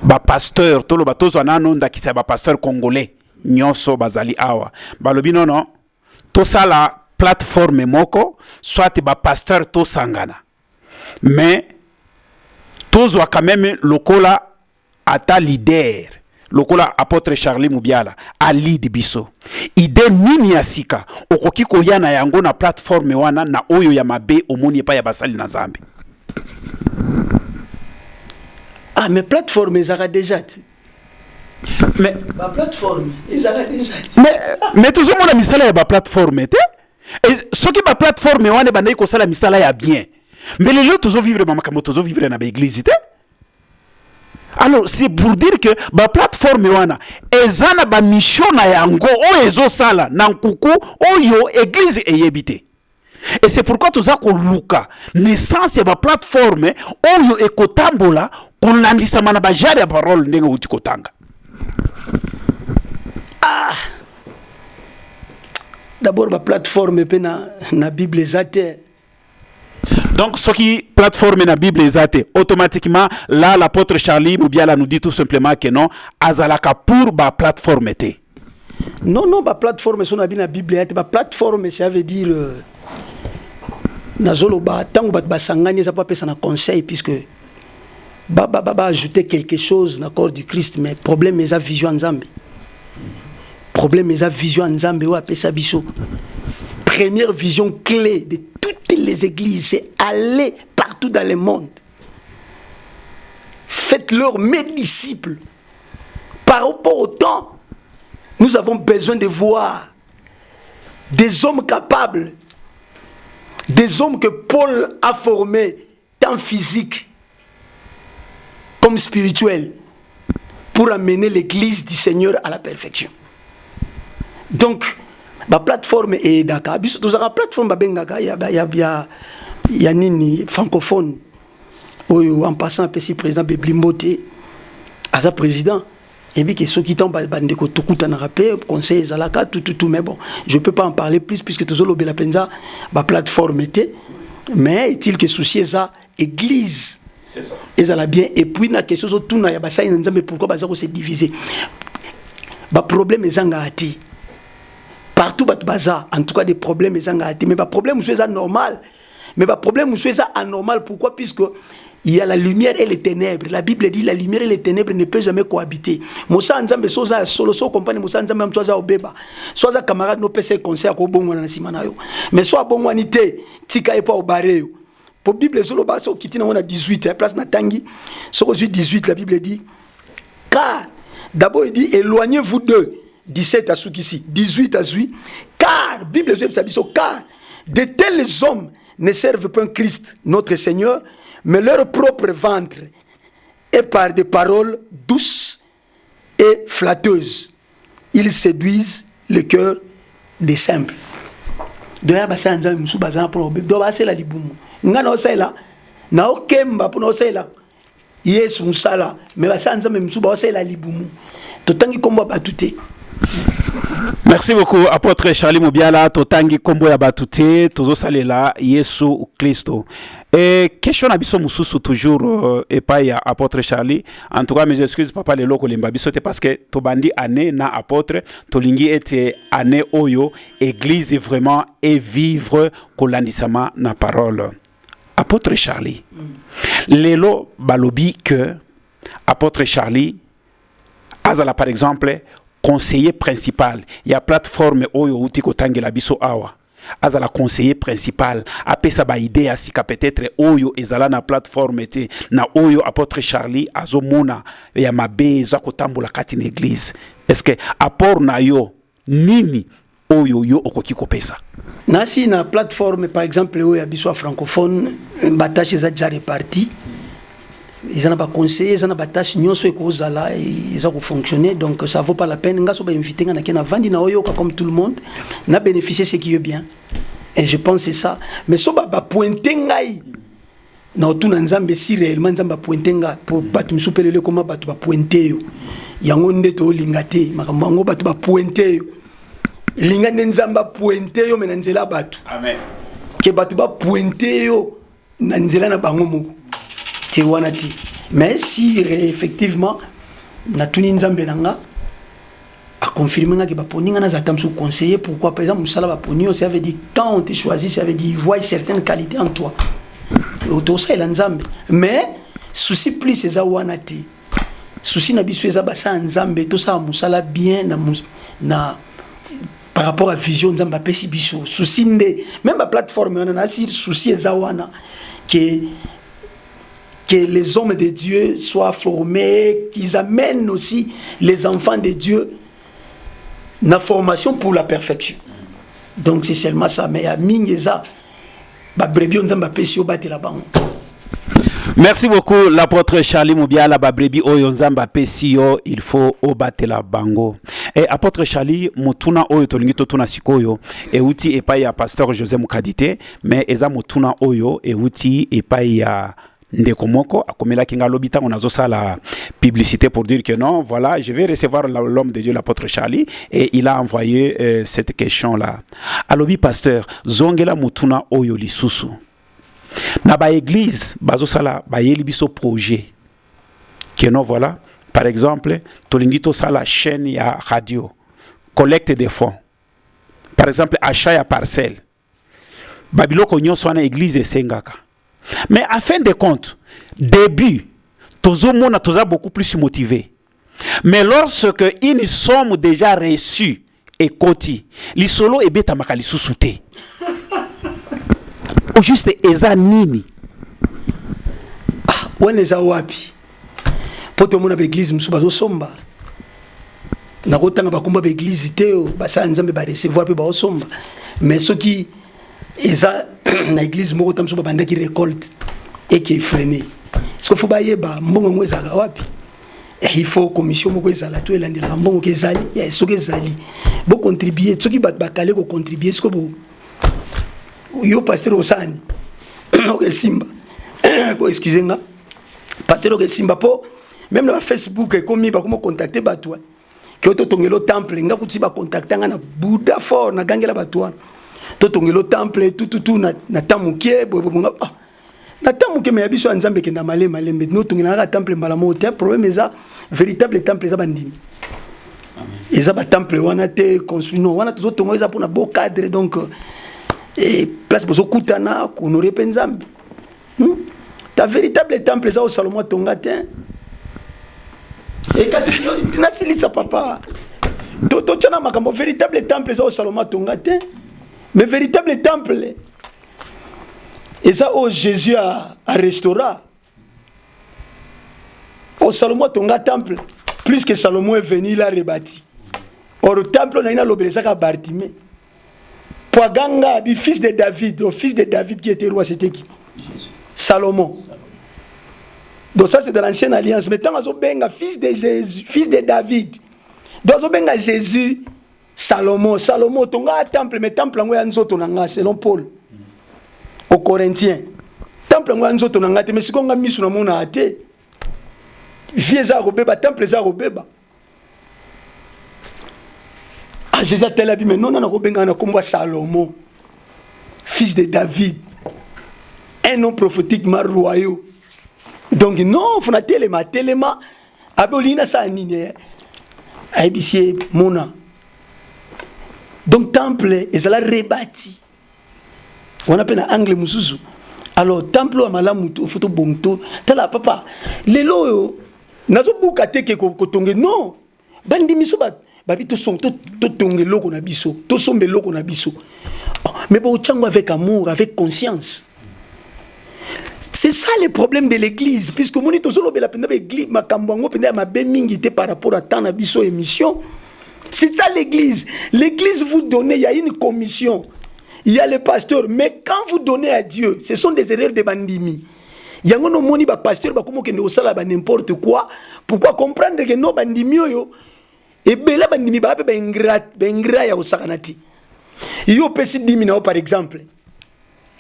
ba pasteur tolo batozo nano ndakisa ba pasteur congolais nyonso bazali awa. Balobi non to sala plateforme moko soit ba pasteur to sangana. Mais tozo quand même lokola ata leader. Lokola apôtre Charlie Moubiala ali dibiso ide nini asika okoki koya na yango na plateforme wana na oyo ya mabe omoni pa ya basali na Zambi. Ah mais plateforme ezaka déjà. Mais ba plateforme ezaka déjà. Mais toujours mon misala ya ba plateforme te. Et ce qui ba plateforme wana bandai ko sala misala ya bien. Mais les gens toujours vivre makambo toujours vivre na ba église te. Alors Alors c'est pour dire que ba plateforme wana ezana ba mission na yango o ezo sala na nkuku oyo église eyebite. Et c'est pourquoi tout ça qu'on luka naissance ba plateforme oyo ekotambola kolandisa mana ba jari ya parole ndenge uti kotanga. D'abord la plateforme pe na Bible ezate. Donc ce qui plateforme na Bible ezate automatiquement là l'apôtre Charlie Moubiala nous dit tout simplement que non azalaka pour ba plateforme té. Non ba plateforme son na Bible ezate ba plateforme ça veut dire nazolo ba tango ba sangani ça pas pesa na conseil puisque ba ajouter quelque chose na corps du Christ mais problème est sa vision nzambe. Problème est sa vision nzambe ou apesa biso. Première vision clé de toutes les églises, c'est aller partout dans le monde. Faites-leur mes disciples. Par rapport au temps, nous avons besoin de voir des hommes capables, des hommes que Paul a formés, tant physique comme spirituel, pour amener l'église du Seigneur à la perfection. Donc, la plateforme est d'accord. La plateforme y a nini francophone. En passant, le président Beblimbote, à président. Et puis, ceux qui tombent, conseil, Zalaka, tout. Mais bon, je ne peux pas en parler plus puisque tout le monde la plateforme était. Mais est-il que souci ça, église. C'est ça. Et ça l'a bien. Et puis, il y a quelque chose autour, il y a ça, mais pourquoi ça s'est divisé. Le problème est zangati. Partout baza en tout cas des problèmes ezangati mais pas problème c'est ça normal mais pas problème c'est ça anormal pourquoi puisque il y a la lumière et les ténèbres la Bible dit la lumière et les ténèbres ne peuvent jamais cohabiter Moussa nzambe soza solo so compagnie Moussa nzambe mtwaza obeba soza camarade no pese conseil ko bongwana na simana yo mais so bongwani te tika epa obareyo pour Bible solo ba so kitina on a 18 place na tangi so 18 la Bible dit car d'abord il dit éloignez-vous d'eux 17 à Soukissi, 18 à Zui, car, Bible car de tels hommes ne servent pas un Christ, notre Seigneur, mais leur propre ventre, et par des paroles douces et flatteuses, ils séduisent le cœur des simples. Doya basa nzambe musu bazana problème do basa la libumu ngana osela na okemba pour osela Yesu musala mais basa nzambe musu basa la libumu totangi komba batute. Merci beaucoup, apôtre Charlie Moubiala, Totangi Kombo ya Batute, Tozo Salela, Yesu Christo. Et question abisso mususu toujours et pas ya apôtre Charlie. En tout cas, mes excuses papa le loko limba biso parce que tobandi année na apôtre, tolingi était année oyo église vraiment et vivre kolandisama na parole. Apôtre Charlie. Lelo balobi que apôtre Charlie azala par exemple conseiller principal, il y a plateforme oyo uti kotangela biso awa. Azala conseiller principal, apesa ba idée asika peut-être oyo ezala na plateforme te na oyo apôtre Charlie azomona ya mabe za kotambola kati na église. Est-ce que apport na yo nini oyo yo okoki kopesa? Nasi na plateforme par exemple oyo ya biso francophone batache za déjà réparti. Ils n'ont pas conseillé, ils n'ont pas tâche, ils ont fonctionné, donc ça ne vaut pas la peine. Ils ont invité, comme tout le monde, on a bénéficié de ce qui est bien. Et je pense que c'est ça. Mais si on va pointer, si réellement on va pointer, pour battre comment pointer, il y a un monde qui lingate, on va pointer. Lingate nzamba pointer, mais nanzela batu. Amen. Que batu ba pointer, nanzela na bango. Mais si effectivement natuni nzambe nanga a confirmé que baponinga na zatam sous conseiller pourquoi par exemple musala baponio ça veut dire quand on te choisit ça veut dire il voit certaines qualités en toi auto ça la nzambe mais souci plus c'est ça wanati souci na biso eza basa nzambe tout ça musala bien na par rapport à vision nzamba pesi biso souci ndé même la plateforme on a si souci eza wana que les hommes de Dieu soient formés, qu'ils amènent aussi les enfants de Dieu dans la formation pour la perfection. Donc c'est seulement ça. Mais il y a Mingeza, Merci beaucoup, l'apôtre Charlie Moubiala Babrebi Oyonzamba Pesio, il faut obatela bango. Et apôtre Charlie, mutuna oyo tolingito tuna sikoyo, e uti epai ya pasteur José Mukadite, mais eza mutuna oyo e uti epai ya ndeko moko akomela kinga lobita on azosa la publicité pour dire que non, voilà, je vais recevoir l'homme de Dieu, l'apôtre Charlie, et il a envoyé cette question là. Alobi pasteur, zongela mutuna oyo lisusu. Na ba église bazosala ba yeli biso projet que non, voilà, par exemple tolingito sala chaîne ya radio, collecte des fonds, par exemple achat ya parcelle, babiloko nyonso na église esengaka. Mais à fin de compte, début tozo mona toza beaucoup plus motivé, mais lorsque une somme déjà reçue et koti lisolo ebeta makali susute au juste eza nini wana eza wapi po tomona ba église musu bazosomba na kotanga bakumba ba église teo basa nzambe ba recevoir pe bazosomba, mais soki eza na église moko tamso babanda ki récolte et qui est freiné, ce qu'il faut bayeba mbongo ngo ezala wapi. Il faut commission moko ezala to elandela mbongo ke ezali ya soki ezali bo contribuer soki bakale ko contribuer ce que bo yo pasteur osani ok simba ko excusez-moi pasteur ok simba po même na Facebook et comme ba comment contacter bato ki to tongelo temple nga kuti ba contacter nga na Buddha fort na gangela bato to tongelo temple tout na tamukie bo na tamukie me biso nzambe ke na malembe no tongela na temple mbala mo te problème eza véritable temple eza bandimi eza ba temple wana te construit non wana to tongo eza pour na beau cadre donc et place pour kutana ko honorer penzambi ta véritable temple ça au Salomon tongatin et kasi na silisa papa to tchana makambo véritable temple ça au Salomon tongatin, mais véritable temple et ça au Jésus a restauré au Salomon tonga temple plus que Salomon est venu il a rebâti. Or le temple on a ina lobeleza ka Bartimée Poaganga, le fils de David, le fils de David qui était roi, c'était qui? Salomon. Donc ça c'est de l'ancienne alliance. Maintenant, on a fils de Jésus, fils de David. Donc on a Jésus, Salomon. Salomon, on a un temple, mais temple on a selon Paul. Aux Corinthiens. Temple on a un autre, mais si on a mis sur le monde à thé, vieux Zarobeba, temple Zarobeba. Jésus a tel habit, mais non, on a comme Salomon, fils de David, un nom prophétique royal. Donc non, il faut téléma, abolina sa nine, aibisier mona. Donc temple, et ça l'a rebâti. On appelle en anglais mususu. Alors temple à malamuto, photo bonto, tala papa, les loyo, nazo bukate ke kotonge non, bandi misobat. Babi to son to tonge loko na biso to sombe loko na biso mais bon tchango avec amour, avec conscience. C'est ça le problème de l'église, puisque moni to solo bela penda église makambo penda ma bemingité par rapport à tant na biso émission. C'est ça l'église. L'église vous donnez, il y a une commission, il y a le pasteur, mais quand vous donnez à Dieu, ce sont des erreurs de bandimi. Yango no moni ba pasteur ba komo ke ne osala ba n'importe quoi. Pourquoi comprendre que no bandimi yo et bela bandimi ba pe ingrat ya osakanati yo pesi dimina par exemple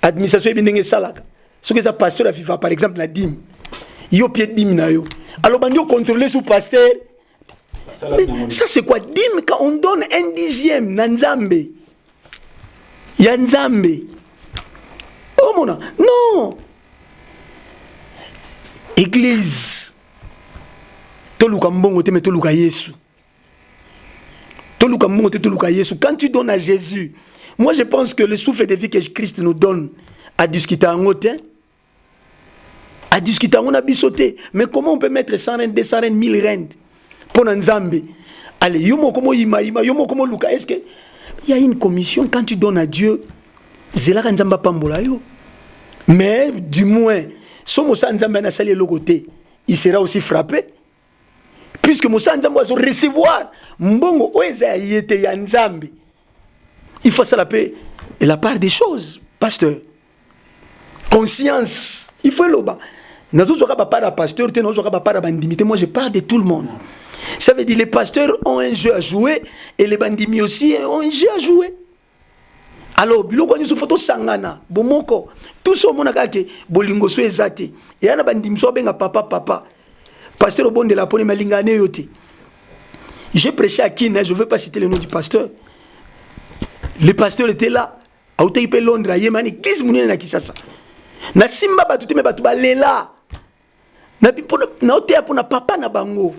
administration ebindenge salaka ce que ça pasteur a viva par exemple la dim yo pied dimina yo alors bandio contrôler sous pasteur ça c'est quoi dim quand on donne un dixième na nzambe ya nzambe oh mona non église toluka mbongo te mais toluka Yesu. Quand tu donnes à Jésus, moi je pense que le souffle de vie que Christ nous donne à discuter en hautain, à discuter en abissoté, mais comment on peut mettre 100 reines, 200 reines, 1000 reines pour Nzambe? Allez, yomo como ima, yomo como Luka. Est-ce que il y a une commission quand tu donnes à Dieu, zela Nzamba pambola yo. Mais du moins, si Moussa Nzamba na sali le côté, il sera aussi frappé. Puisque Moussa Nzamba va recevoir mbongo oeza yete ya Nzambe. Il faut ça la paix et la part des choses, pasteur. Conscience, il faut l'oba. Moi, je parle de tout le monde. Ça veut dire que les pasteurs ont un jeu à jouer et les bandimi aussi ont un jeu à jouer. Alors, biloko ni photo sangana, bomoko, tout ce monde a que bolingo so ezate. Et ana bandimi so benga papa. Pasteur au bon de la poli malingane yote. J'ai prêché à Kine, je ne veux pas citer le nom du pasteur. Le pasteur était là. A Outaipe Londres, à Yéman, église mounine na Kisasa. Na simba batuti me batu balela. Na otea pour na papa na bango.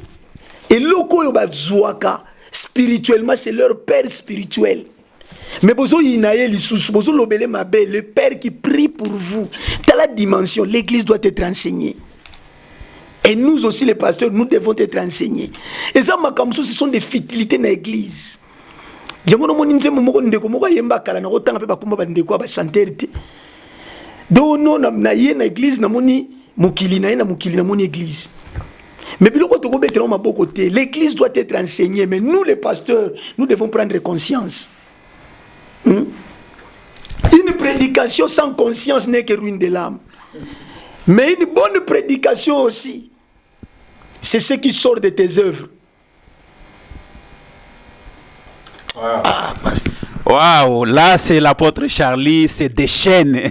Et loko yo bazouaka spirituellement, c'est leur père spirituel. Mais bozo yinaye lisusu, bozo lobele mabe, le père qui prie pour vous. Dans la dimension, l'église doit être enseignée. Et nous aussi, les pasteurs, nous devons être enseignés. Et ça, ce sont des futilités dans l'église. Il y a des gens qui chanter. Donc, nous, dans l'église, nous avons l'église. Mais l'église doit être enseignée. Mais nous, les pasteurs, nous devons prendre conscience. Une prédication sans conscience n'est que ruine de l'âme. Mais une bonne prédication aussi, c'est ce qui sort de tes œuvres. Waouh, là c'est l'apôtre Charlie, c'est des chaînes.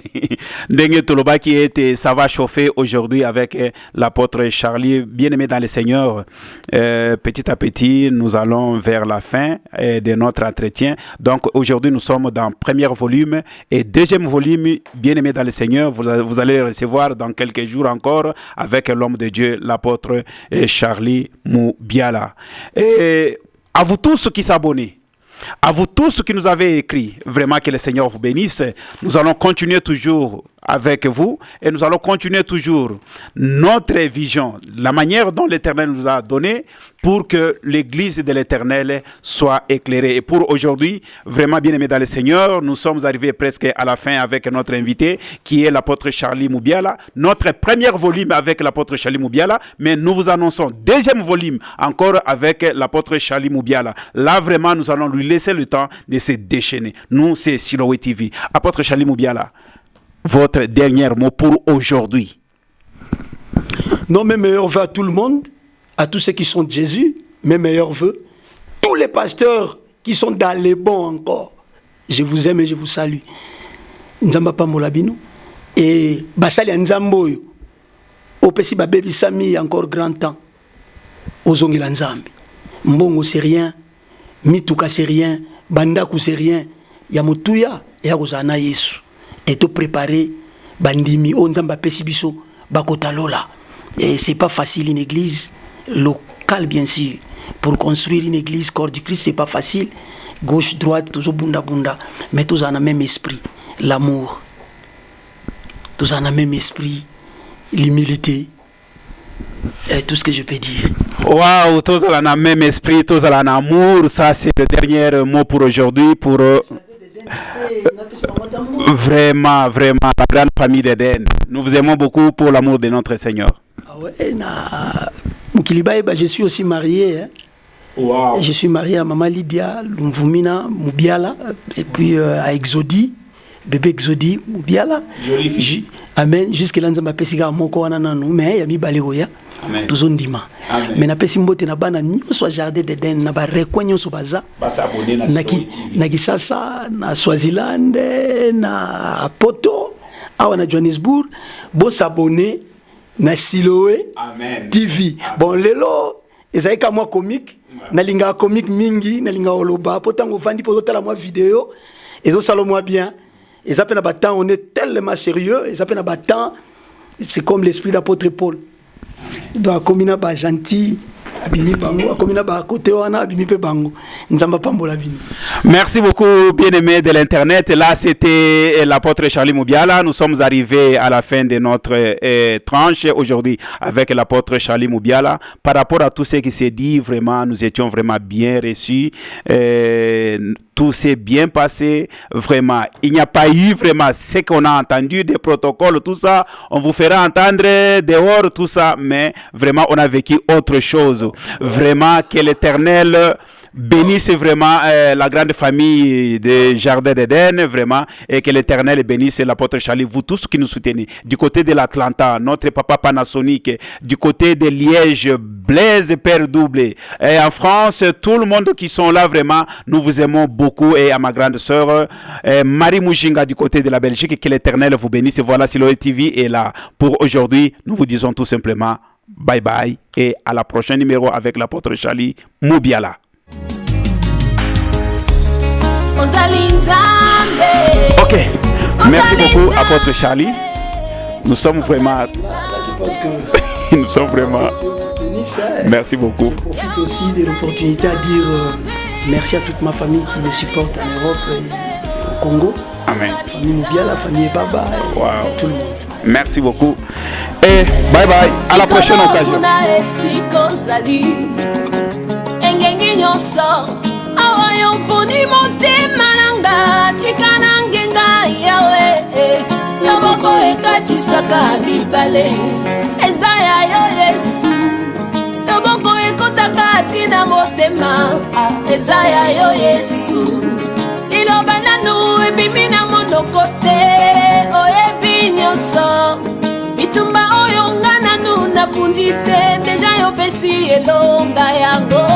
Ça va chauffer aujourd'hui avec l'apôtre Charlie, bien-aimé dans le Seigneur. Petit à petit, nous allons vers la fin de notre entretien. Donc aujourd'hui, nous sommes dans le premier volume et deuxième volume, bien-aimé dans le Seigneur. Vous allez le recevoir dans quelques jours encore avec l'homme de Dieu, l'apôtre Charlie Moubiala. Et à vous tous qui s'abonnent. À vous tous qui nous avez écrit, vraiment que le Seigneur vous bénisse. Nous allons continuer toujours avec vous et nous allons continuer toujours notre vision, la manière dont l'Éternel nous a donné pour que l'Église de l'Éternel soit éclairée. Et pour aujourd'hui, vraiment bien aimé dans le Seigneur, nous sommes arrivés presque à la fin avec notre invité qui est l'apôtre Charlie Moubiala. Notre premier volume avec l'apôtre Charlie Moubiala, mais nous vous annonçons deuxième volume encore avec l'apôtre Charlie Moubiala. Là vraiment, nous allons lui laisser le temps de se déchaîner. Nous, c'est Siloé TV. Apôtre Charlie Moubiala, votre dernier mot pour aujourd'hui. Non, mes meilleurs vœux à tout le monde, à tous ceux qui sont de Jésus, mes meilleurs vœux. Tous les pasteurs qui sont dans les bons encore, je vous aime et je vous salue. Nzamba Pamolabino. Et Basali Nzamboyo. Opesi Babebi Sami, encore grand temps. Ozongila Nzambi. Mbongo c'est rien. Mituka c'est rien. Bandaku c'est rien. Yamutuya et Yarozana Yesu. Et tout préparer bandimi onzamba pesibiso bakotalola. Et c'est pas facile une église locale bien sûr. Pour construire une église corps du Christ, c'est pas facile. Gauche droite toujours bunda bunda, mais tous en a même esprit, l'amour. Tous en a même esprit, l'humilité. Et tout ce que je peux dire. Waouh, tous en a même esprit, tous en a amour. Ça c'est le dernier mot pour aujourd'hui pour vraiment, vraiment, la grande famille d'Éden. Nous vous aimons beaucoup pour l'amour de notre Seigneur. Ah ouais, je suis aussi marié. Hein. Wow. Je suis marié à Maman Lydia Lumvumina Moubiala, et puis à Exodie, bébé Exodie Moubiala. Jolie fille. Amen. Jusque là, nous avons fait mon corps, mais il y a mis Baléoya. Toujours ndima. Mais na pesi mbote na bana nyonso jardin d'Eden na ba rekonyo so baza. S'abonner na Kisasa, na Swaziland, na Poto, awa na Johannesburg, bo s'abonner na Siloé TV. Amen. Bon lelo ezaika moi comique, na linga comique mingi, na linga oloba, potango vandi po tala moi vidéo, ezo salo moi bien. Et ça peut na batan on est tellement sérieux, et ça peut na batan c'est comme l'esprit d'apôtre Paul. Donc komina ba gentil abimi bango komina ba côté wana abimi pe bango nzamba pambola bini. Merci beaucoup bien-aimés de l'internet. Là c'était l'apôtre Charlie Moubiala. Nous sommes arrivés à la fin de notre tranche aujourd'hui avec l'apôtre Charlie Moubiala. Par rapport à tout ce qui s'est dit, vraiment nous étions vraiment bien reçus. Tout s'est bien passé, vraiment. Il n'y a pas eu vraiment ce qu'on a entendu, des protocoles, tout ça. On vous fera entendre dehors, tout ça, mais vraiment, on a vécu autre chose. Vraiment, que l'Éternel bénisse vraiment la grande famille des Jardins d'Éden, vraiment, et que l'Éternel bénisse l'apôtre Charlie, vous tous qui nous soutenez. Du côté de l'Atlanta, notre papa Panasonic, du côté de Liège, Blaise Père Doublé, et en France, tout le monde qui sont là, vraiment, nous vous aimons beaucoup, et à ma grande sœur, Marie Mujinga, du côté de la Belgique, que l'Éternel vous bénisse. Voilà, Siloé TV est là pour aujourd'hui. Nous vous disons tout simplement bye bye et à la prochaine numéro avec l'apôtre Charlie Moubiala. Ok, merci beaucoup apôtre Charlie. Nous sommes vraiment... Là, je pense que... Nous sommes vraiment... Merci beaucoup. Je profite aussi de l'opportunité à dire merci à toute ma famille qui me supporte en Europe et au Congo. Amen. La famille Moubiala, la famille Baba et tout le monde. Merci beaucoup. Et bye bye. À la prochaine occasion. Bitumba oyo ngana nuna pundite deja yo pesi elonga yango